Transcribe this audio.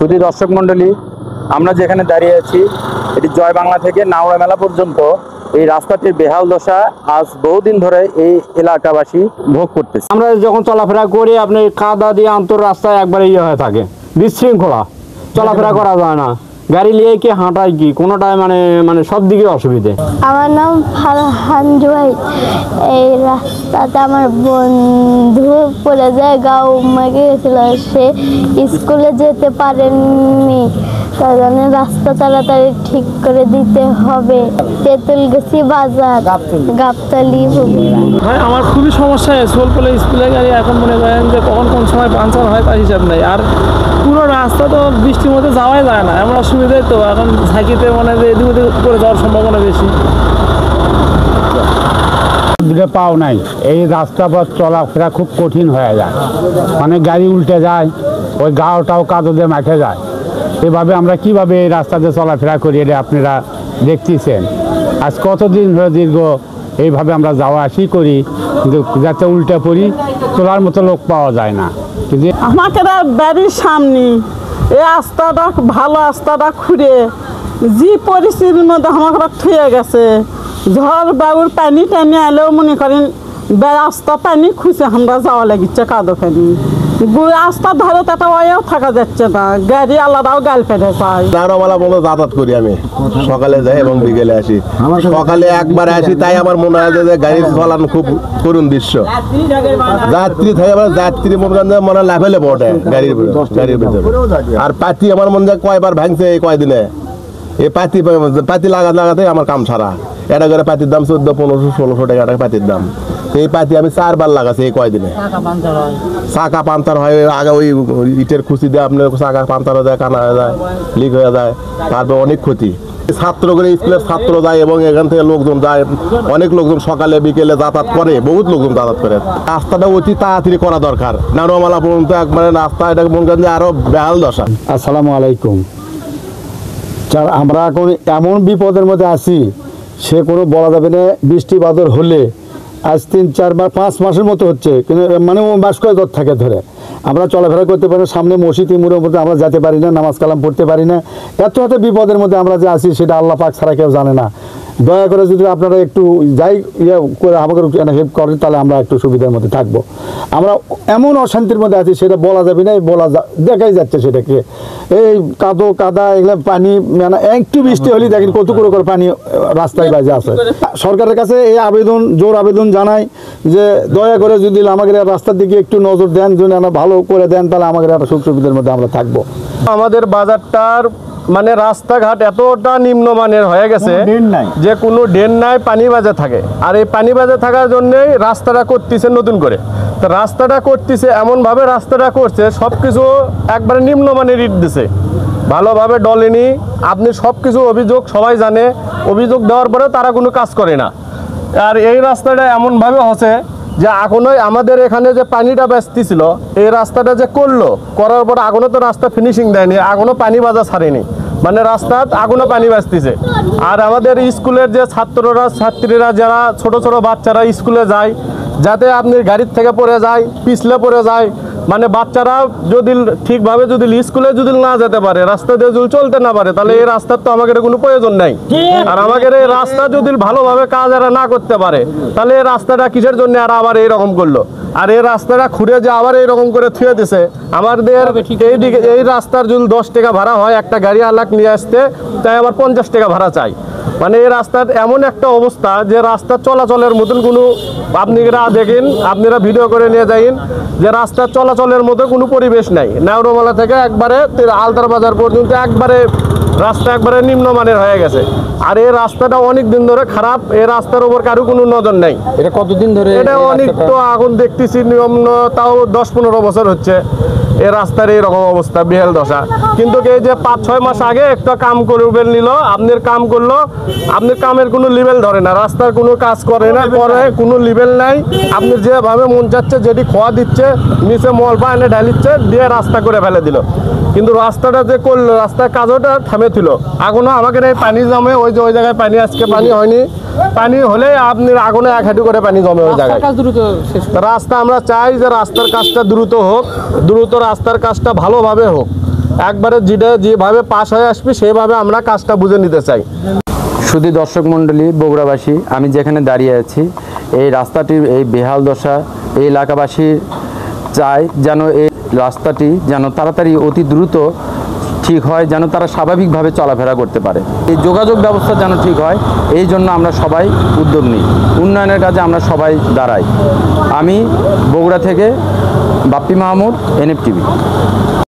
শুধু দর্শক মন্ডলী, আমরা যেখানে দাঁড়িয়ে আছি এটি জয় বাংলা থেকে নাওড়া মেলা পর্যন্ত এই রাস্তাটির বেহাল দশা আজ বহুদিন ধরে এই এলাকাবাসী ভোগ করতেছে। আমরা যখন চলাফেরা করি আপনি কাদা দিয়ে আন্তর রাস্তায় একবারে হয়ে থাকে, বিশৃঙ্খলা, চলাফেরা করা যায় না, গাড়ি নিয়ে কি হাঁটায় কি কোনোটাই মানে মানে সব দিকে অসুবিধে। আমার নাম ফারহান জুয়াই। এই রাস্তাতে আমার বন্ধু পড়ে যায়, গাও মাকে গেছিল, সে স্কুলে যেতে পারেনি, তার জন্য রাস্তা তাড়াতাড়ি ঠিক করে দিতে হবে। তেঁতুলগাছি বাজার, গাবতলী, বগুড়া। ভাই আমার খুবই সমস্যা, স্কুলে গাড়ি এখন মনে করেন যে কখন কোন সময় পাঞ্চার হয় তার হিসাব নেই। আর পুরো রাস্তা তো বৃষ্টির মধ্যে যাওয়াই যায় না, এমন অসুবিধাই তো। এখন সাইকেলে মনে হয় যে এদিক ওদিক করে যাওয়ার সম্ভাবনা বেশি। পাও নাই, এই রাস্তা পথ চলাফেরা খুব কঠিন হয়ে যায়, মানে গাড়ি উল্টে যায়, ওই গাওটাও কাদো দিয়ে মাখে যায়। এভাবে আমরা কিভাবে এই রাস্তাতে চলাফেরা করি এটা আপনারা দেখতেছেন। আজ কতদিন ধরে দীর্ঘ এইভাবে আমরা যাওয়া আসি করি, কিন্তু যাতে উল্টে পড়ি তোলার মতো লোক পাওয়া যায় না। কিন্তু আমাকে বাড়ির সামনে এই রাস্তাটা ভালো, রাস্তাটা খুঁড়ে যে পরিস্থিতির মধ্যে আমাকে থুয়ে গেছে, ঝড় বাবুর পানি টানি এলেও মনে করেন রাস্তা পানি খুঁজে আমরা যাওয়া লাগিচ্ছে কাদো পানি। রাস্তার ধারে তো একটা ওয়েও থাকা যাচ্ছে না, গাড়ি আলাদাও গাল পেটে যায়। নাওড়ামালা বন্ধ যাতায়াত করি আমি, সকালে যাই এবং বিকেলে আসি। সকালে একবার আসি, তাই আমার মনে হয় যে গাড়ি চালানো খুব করুণ দৃশ্য। যাত্রী থাকে যাত্রী মনে লাফেলে পড়ে গাড়ির ভিতরে। আর পাতি আমার মনে হয় কয়বার ভাঙছে এই কয়দিনে। এই পাতি লাগাতে আমার কাম ছাড়া। এটা করে পাতির দাম 1400, 1500, 1600 টাকা একটা পাতির দাম। এই পাতি আমি 4বার লাগাছি এই কয়দিনে। চাকা পাঞ্চার হয়, আগে ওই ইটের খুশি দিয়ে আপনার চাকা পাঞ্চার হয়ে যায়, কানা হয়ে যায়, লিক হয়ে যায়, তারপর অনেক ক্ষতি। ছাত্র করে স্কুলের ছাত্র যায় এবং এখান থেকে লোকজন যায়, অনেক লোকজন সকালে বিকেলে যাতায়াত করে, বহুত লোকজন যাতায়াত করে। রাস্তাটা অতি তাড়াতাড়ি করা দরকার। নাওড়ামালা পর্যন্ত একবারে রাস্তা, এটা মনে করেন যে আরো বেহাল দশা। আসসালামু আলাইকুম। আমরা এখন এমন বিপদের মধ্যে আছি, সে কোনো বলা যাবে না। বৃষ্টি বাদল হলে আজ 3-4 বা 5 মাসের মতো হচ্ছে, কিন্তু মানে মাস কয়েক থাকে ধরে আমরা চলাফেরা করতে পারি না। সামনে মসজিদ ইমুরের মধ্যে আমরা যেতে পারি না, নামাজ কালাম পড়তে পারি না। এত বিপদের মধ্যে আমরা যে আছি সেটা আল্লাহ পাক ছাড়া কেউ জানে না। দয়া করে যদি আপনারা একটু যাই করে আমাকে হেল্প করেন, তাহলে আমরা একটু সুবিধার মধ্যে থাকবো। আমরা এমন অশান্তির মধ্যে আছি, সেটা বলা যাবে না, দেখাই যাচ্ছে সেটাকে। এই কাদা এগুলো পানি, মানে একটু বৃষ্টি হলেই দেখেন কতগুলো করে পানি রাস্তায় বাজে আছে। সরকারের কাছে এই জোর আবেদন জানাই যে দয়া করে যদি আমাদের রাস্তার দিকে একটু নজর দেন, যদি ভালো করে দেন, তাহলে আমাদের একটা সুখ সুবিধার মধ্যে আমরা থাকবো। আমাদের বাজারটার মানে রাস্তাঘাট এতটা নিম্নমানের হয়ে গেছে যে কোনো ড্রেন নাই, পানি বাজে থাকে। আর এই পানি বাজে থাকার জন্যই রাস্তাটা করতেছে নতুন করে। তো রাস্তাটা করতেছে এমনভাবে রাস্তাটা করছে, সব কিছু একবারে নিম্নমানের ইট দিছে, ভালোভাবে ডলেনি। আপনি সব কিছু অভিযোগ সবাই জানে, অভিযোগ দেওয়ার পরে তারা কোনো কাজ করে না। আর এই রাস্তাটা এমনভাবে হচ্ছে যে এখনোই আমাদের এখানে যে পানিটা বাঁচতেছিল, এই রাস্তাটা যে করার পর এখনো তো রাস্তা ফিনিশিং দেয়নি, এখনো পানি বাজা ছাড়েনি, মানে রাস্তা এখনো পানি বাঁচতেছে। আর আমাদের স্কুলের যে ছাত্রীরা যারা ছোট ছোট বাচ্চারা স্কুলে যায়, যাতে আপনি গাড়ির থেকে পড়ে যায়, পিছলে পড়ে যায়, মানে বাচ্চারা যদি ঠিকভাবে যদি স্কুলে যদি না যেতে পারে, রাস্তা দিয়ে যদি চলতে না পারে, তাহলে এই রাস্তার তো আমাদের কোনো প্রয়োজন নাই। আর আমাদের এই রাস্তা যদি ভালোভাবে কাজ এরা না করতে পারে, তাহলে এই রাস্তাটা কিসের জন্য আর আবার এইরকম করলো? আর এই রাস্তাটা খুঁড়ে যে আবার এইরকম করে থুয়ে দিছে। আমাদের এইদিকে এই রাস্তার যদি 10 টাকা ভাড়া হয়, একটা গাড়ি আলাক নিয়ে আসতে, তাই আবার 50 টাকা ভাড়া চাই। মানে এই রাস্তার এমন একটা অবস্থা যে রাস্তা চলাচলের মতন কোনো, আপনারা দেখেন, আপনারা ভিডিও করে নিয়ে যাইন যে রাস্তার চলাচলের মতো কোনো পরিবেশ নাই। নাওড়ামালা থেকে একবারে আলতার বাজার পর্যন্ত একবারে রাস্তা একবারে নিম্নমানের হয়ে গেছে। আর এই রাস্তাটা অনেক দিন ধরে খারাপ, এই রাস্তার উপর কারো কোনো নজর নাই। এটা কতদিন ধরে? এটা অনেক, তো এখন দেখতেছি নিয়ম তাও 10-15 বছর হচ্ছে এই রাস্তার এইরকম অবস্থা, বেহাল দশা। কিন্তু এই যে 5-6 মাস আগে একটা কাম করবেন নিল, আপনার কাম করলো, আপনার কামের কোনো লেভেল ধরে না, রাস্তার কোনো কাজ করে না, করে কোনো লেভেল নাই। আপনি যেভাবে মন চাচ্ছে যেটি খোয়া দিচ্ছে, নিচে মলপা এনে ঢালিচ্ছে, দিয়ে রাস্তা করে ফেলে দিল। কিন্তু রাস্তাটা যে করলো, রাস্তার কাজটা থামে ছিল। এখনো আমাদের এই পানি জমে, ওই যে ওই জায়গায় পানি, আজকে পানি হয়নি, পানি হলে আপনি আগুনে 1 হাঁটু করে পানি জমে ওই জায়গায়। রাস্তা আমরা চাই যে রাস্তার কাজটা দ্রুত হোক, দ্রুত রাস্তার কাজটা ভালোভাবে হোক। একবারে যেভাবে পাস হয়ে আসবে সেভাবে আমরা কাজটা বুঝে নিতে চাই। শুধু দর্শক মণ্ডলী, বগুড়াবাসী, আমি যেখানে দাঁড়িয়ে আছি এই রাস্তাটির এই বেহাল দশা, এই এলাকাবাসী চায় যেন এই রাস্তাটি যেন তাড়াতাড়ি অতি দ্রুত ঠিক হয়, যেন তারা স্বাভাবিকভাবে চলাফেরা করতে পারে। এই যোগাযোগ ব্যবস্থা যেন ঠিক হয়, এই জন্য আমরা সবাই উদ্যোগ নিই, উন্নয়নের কাজে আমরা সবাই দাঁড়াই। আমি বগুড়া থেকে বাপ্পি মাহমুদ, NF TV।